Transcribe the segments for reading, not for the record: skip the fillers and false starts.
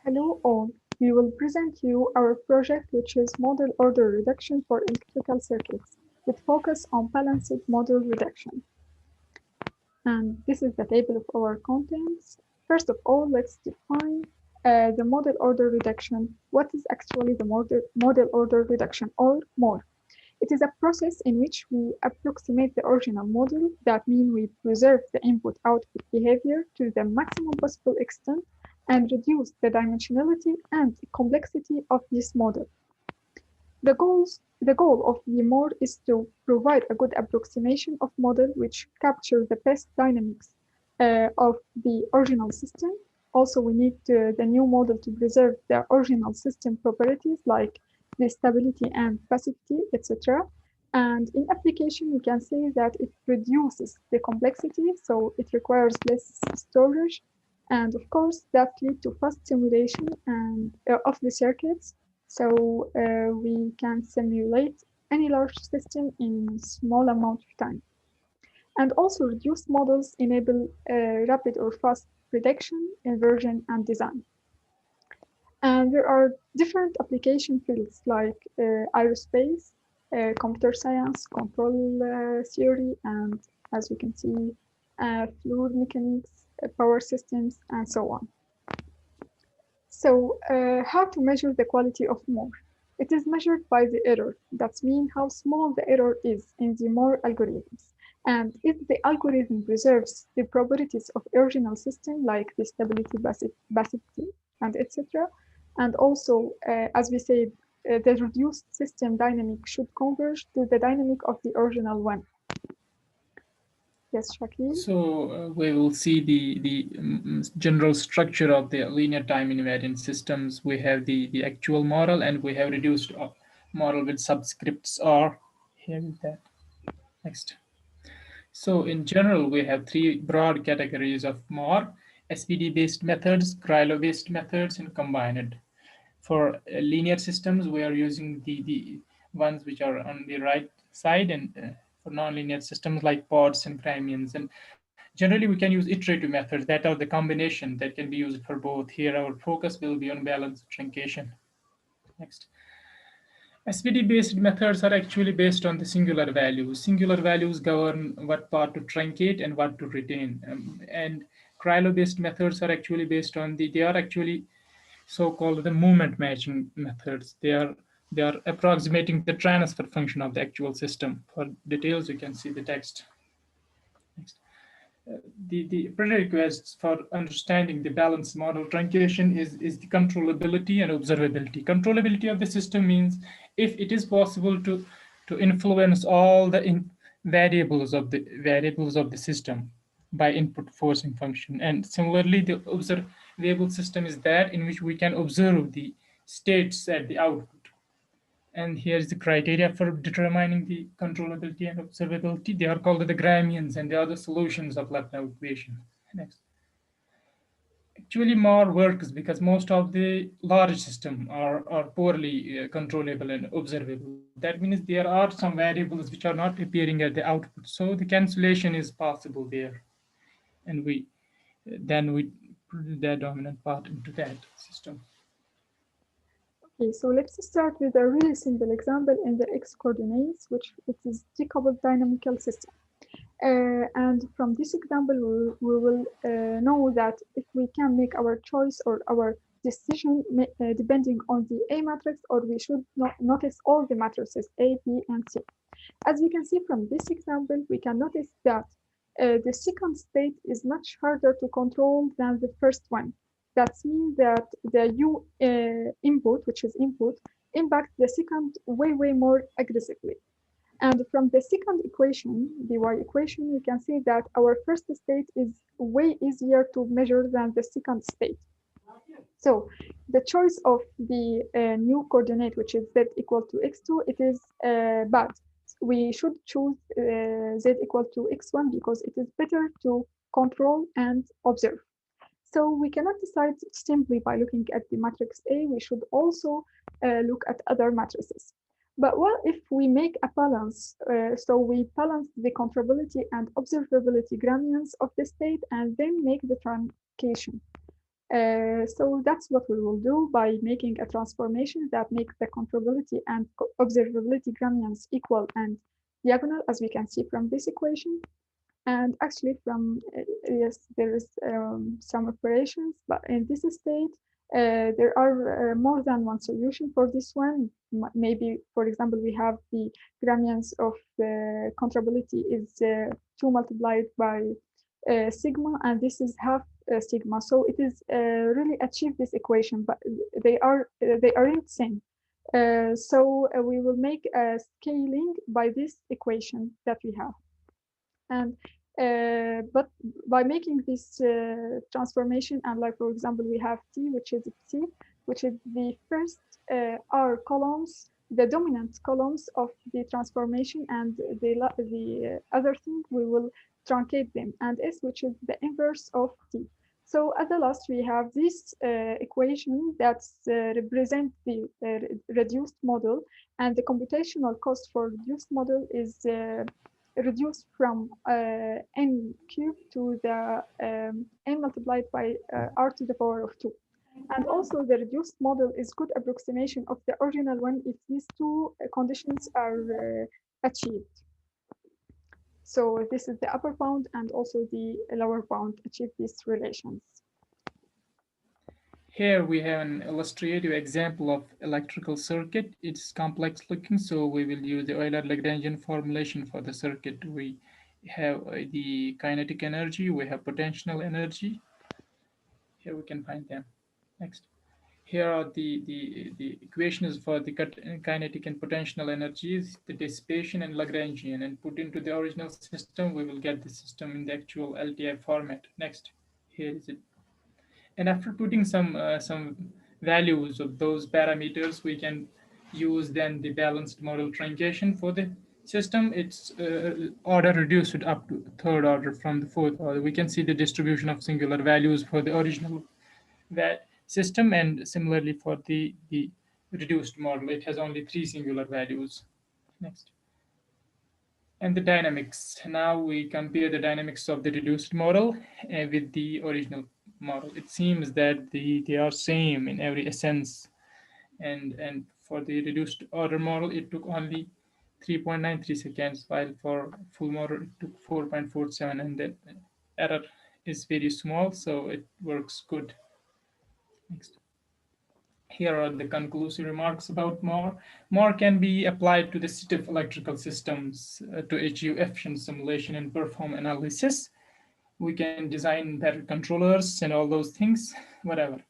Hello all, we will present you our project which is model order reduction for electrical circuits with focus on balanced model reduction. And this is the table of our contents. First of all, let's define the model order reduction. What is actually the model order reduction or MOR? It is a process in which we approximate the original model. That means we preserve the input-output behavior to the maximum possible extent and reduce the dimensionality and complexity of this model. The goal of the MOR is to provide a good approximation of model which capture the best dynamics of the original system. Also, we need the new model to preserve the original system properties like the stability and passivity, etc. And in application, we can say that it reduces the complexity, so it requires less storage. And of course, that leads to fast simulation of the circuits, so we can simulate any large system in small amount of time. And also reduced models enable rapid or fast prediction, inversion, and design. And there are different application fields like aerospace, computer science, control theory, and as you can see, fluid mechanics, power systems, and so on. So how to measure the quality of MOR? It is measured by the error. That means how small the error is in the MOR algorithms. And if the algorithm preserves the properties of original system like the stability, passivity, and etc., and also, as we said, the reduced system dynamic should converge to the dynamic of the original one. Yes, Shakil? So we will see the general structure of the linear time invariant systems. We have the actual model, and we have reduced model with subscripts R. Here is that. Next. So in general, we have three broad categories of MOR: SPD-based methods, Krylov-based methods, and combined. For linear systems, we are using the ones which are on the right side, and for nonlinear systems like pods and gramians. And generally, we can use iterative methods that are the combination that can be used for both. Here, our focus will be on balanced truncation. Next. SPD-based methods are actually based on the singular values. Singular values govern what part to truncate and what to retain. And Krylov-based methods are actually based on they are actually so-called the movement matching methods. They are approximating the transfer function of the actual system. For details, you can see the text. Next. The prerequisites for understanding the balanced model truncation is the controllability and observability. Controllability of the system means if it is possible to influence all the variables of the system by input forcing function. And similarly, the observable system is that in which we can observe the states at the output. And here's the criteria for determining the controllability and observability. They are called the gramians, and they are the solutions of Lefkow equation. Next. Actually, more works because most of the large systems are poorly controllable and observable. That means there are some variables which are not appearing at the output. So the cancellation is possible there. And we put that dominant part into that system. Okay, so let's start with a really simple example in the x coordinates, which it is decoupled dynamical system. And from this example, we will know that if we can make our choice or our decision depending on the A matrix, or we should not notice all the matrices A, B, and C. As we can see from this example, we can notice that the second state is much harder to control than the first one. That means that the U input, which is input, impacts the second way more aggressively. And from the second equation, the y equation, we can see that our first state is way easier to measure than the second state. So the choice of the new coordinate, which is z equal to x2, it is bad. We should choose z equal to x1 because it is better to control and observe. So we cannot decide simply by looking at the matrix A. We should also look at other matrices. But what if we make a balance? So we balance the controllability and observability gradients of the state and then make the truncation. So that's what we will do by making a transformation that makes the controllability and observability gradients equal and diagonal, as we can see from this equation. And actually, from yes, there is some operations, but in this state, there are more than one solution for this one. Maybe, for example, we have the gradients of the controllability is 2 multiplied by sigma, and this is half sigma. So it is really achieve this equation, but they aren't same. So we will make a scaling by this equation that we have. And but by making this transformation, and like for example, we have T, which is T, which is the first R columns, the dominant columns of the transformation, and the other thing we will truncate them, and S, which is the inverse of T. So at the last, we have this equation that represents the reduced model, and the computational cost for reduced model is reduced from n cubed to the n multiplied by r to the power of 2. And also the reduced model is good approximation of the original one if these two conditions are achieved. So this is the upper bound and also the lower bound achieve these relations. Here we have an illustrative example of electrical circuit. It's complex looking, so we will use the Euler-Lagrangian formulation for the circuit. We have the kinetic energy, we have potential energy. Here we can find them. Next. Here are the equations for the kinetic and potential energies, the dissipation and Lagrangian, and put into the original system, we will get the system in the actual LTI format. Next. Here is it. And after putting some values of those parameters, we can use then the balanced model truncation for the system. It's order reduced up to third order from the fourth order. We can see the distribution of singular values for the original system, and similarly for the reduced model, it has only three singular values. Next. And the dynamics. Now we compare the dynamics of the reduced model with the original model. It seems that they are same in every essence. And for the reduced order model, it took only 3.93 seconds, while for full model, it took 4.47, and the error is very small, so it works good. Next. Here are the conclusive remarks about More. More can be applied to the stiff electrical systems to achieve efficient simulation and perform analysis. We can design better controllers and all those things, whatever.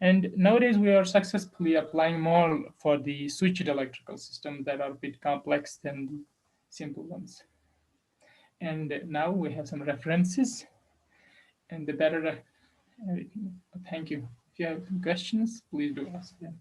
And nowadays we are successfully applying More for the switched electrical systems that are a bit complex than the simple ones. And now we have some references and the better. Thank you. If you have questions, please do ask them.